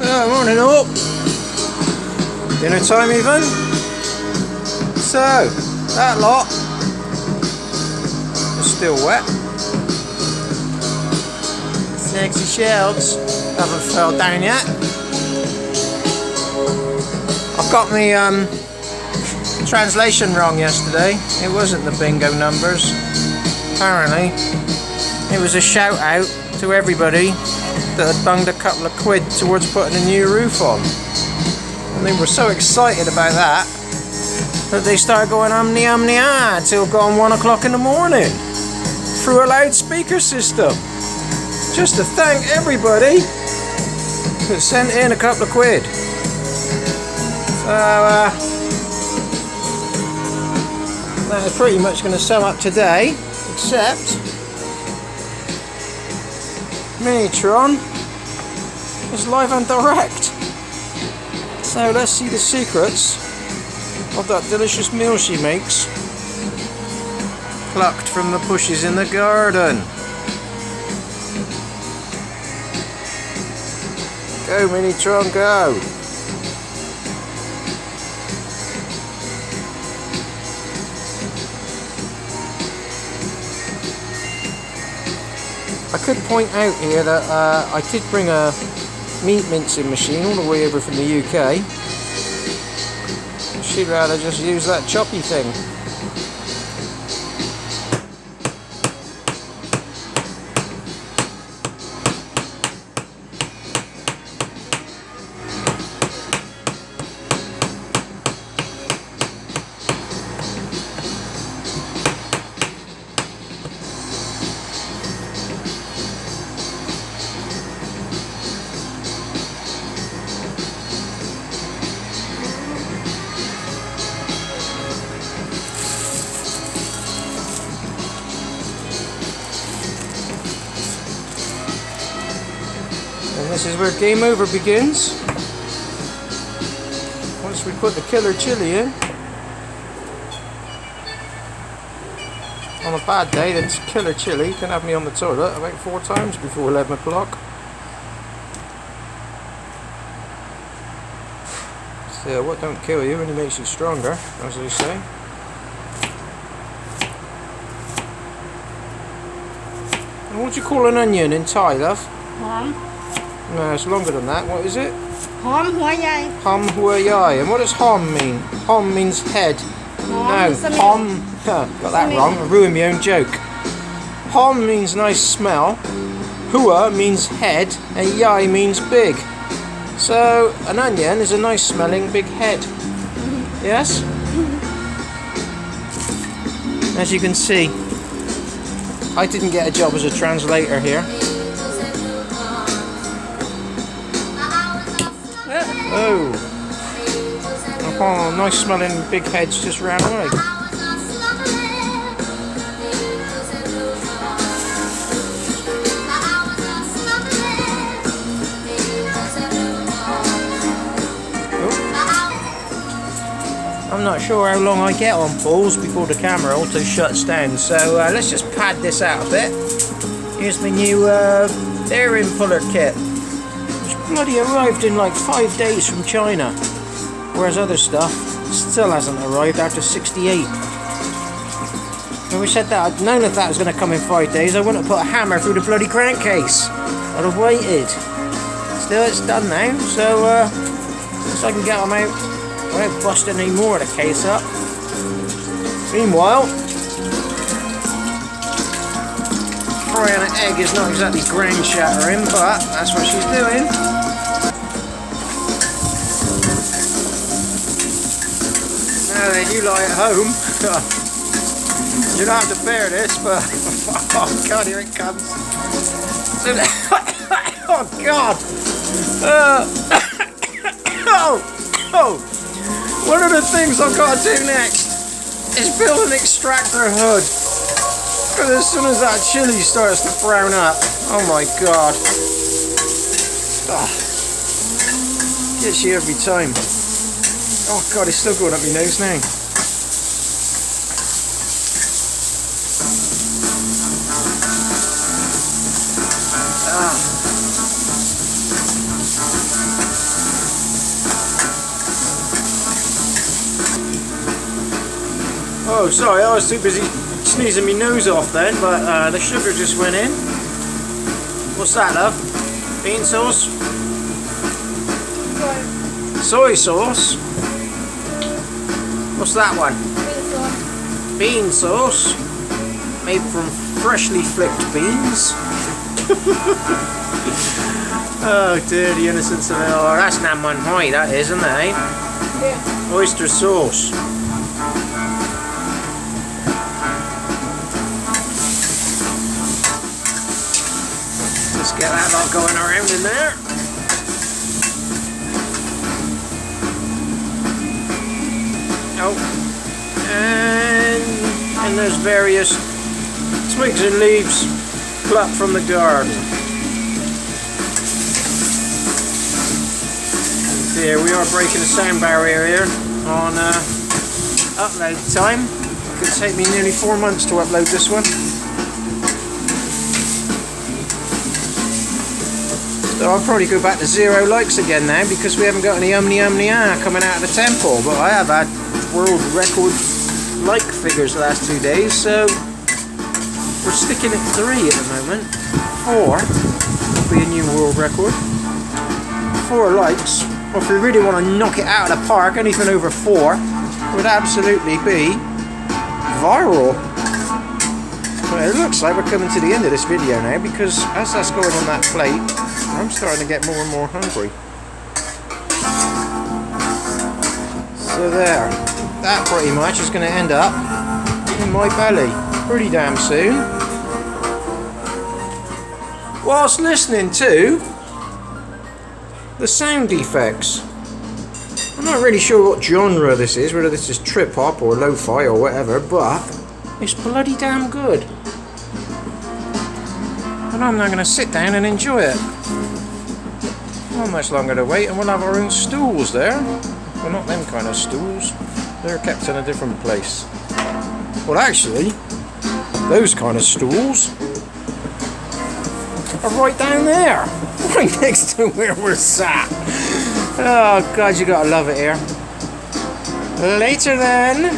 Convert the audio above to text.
Oh, morning all. Dinner time even. So, that lot is still wet. Sexy shells haven't fell down yet. I've got my translation wrong yesterday. It wasn't the bingo numbers. Apparently, it was a shout out to everybody that had bunged a couple of quid towards putting a new roof on. And they were so excited about that they started going ah till gone 1 o'clock in the morning through a loudspeaker system. Just to thank everybody that sent in a couple of quid. So that is pretty much going to sum up today, except Minitron is live and direct. So let's see the secrets of that delicious meal she makes, plucked from the bushes in the garden. Go Minitron, go! I could point out here that I did bring a meat mincing machine all the way over from the UK. She'd rather just use that choppy thing. And this is where game over begins. Once we put the killer chili in. On a bad day, the killer chili can have me on the toilet about 4 times before 11 o'clock. Still, what don't kill you only makes you stronger, as they say. And what do you call an onion in Thai, love? Hom. No, it's longer than that. What is it? Hom hua yai. Hom hua yai. And what does hom mean? Hom means head. No, hom. Got that wrong. I ruined my own joke. Hom means nice smell. Hua means head. And yai means big. So, an onion is a nice smelling big head. Yes? As you can see, I didn't get a job as a translator here. Oh, nice smelling big heads just ran away. I'm not sure how long I get on pause before the camera auto shuts down, so let's just pad this out a bit. Here's my new bearing puller kit. Bloody arrived in like 5 days from China, whereas other stuff still hasn't arrived after 68. When we said that, I'd known if that was going to come in 5 days, I wouldn't have put a hammer through the bloody crankcase. I'd have waited. Still, it's done now, so guess I can get them out without busting any more of the case up. Meanwhile, frying an egg is not exactly ground shattering, but that's what she's doing. Now then, you lie at home. You don't have to bear this, but oh god, here it comes. Oh god. Oh. One of the things I've got to do next is build an extractor hood. Because as soon as that chili starts to brown up, oh my god. Oh. Gets you every time. Oh god, it's still going up my nose now. Oh, sorry, I was too busy sneezing my nose off then, but the sugar just went in. What's that, love? Bean sauce? Soy sauce? What's that one? Bean sauce. Made from freshly flicked beans. Oh dear, the innocence of it all. That's not man high, that is, isn't it, eh? Yeah. Oyster sauce. Let's get that all going around in there. Oh. And there's various twigs and leaves plucked from the garden. Here we are breaking the sound barrier here on upload time. It could take me nearly 4 months to upload this one. So I'll probably go back to 0 likes again now because we haven't got any coming out of the temple. But I have had world record like figures the last 2 days, so we're sticking at 3 at the moment. 4 will be a new world record. 4 likes. Well, if we really want to knock it out of the park, anything over 4 would absolutely be viral. Well, it looks like we're coming to the end of this video now because as that's going on that plate, I'm starting to get more and more hungry. So there, that pretty much is going to end up in my belly pretty damn soon. Whilst listening to the sound effects. I'm not really sure what genre this is, whether this is trip hop or lo-fi or whatever, but it's bloody damn good. And I'm now going to sit down and enjoy it. Not much longer to wait, and we'll have our own stools there. Well, not them kind of stools. They're kept in a different place. Well, actually, those kind of stools are right down there. Right next to where we're sat. Oh God, you gotta love it here. Later then.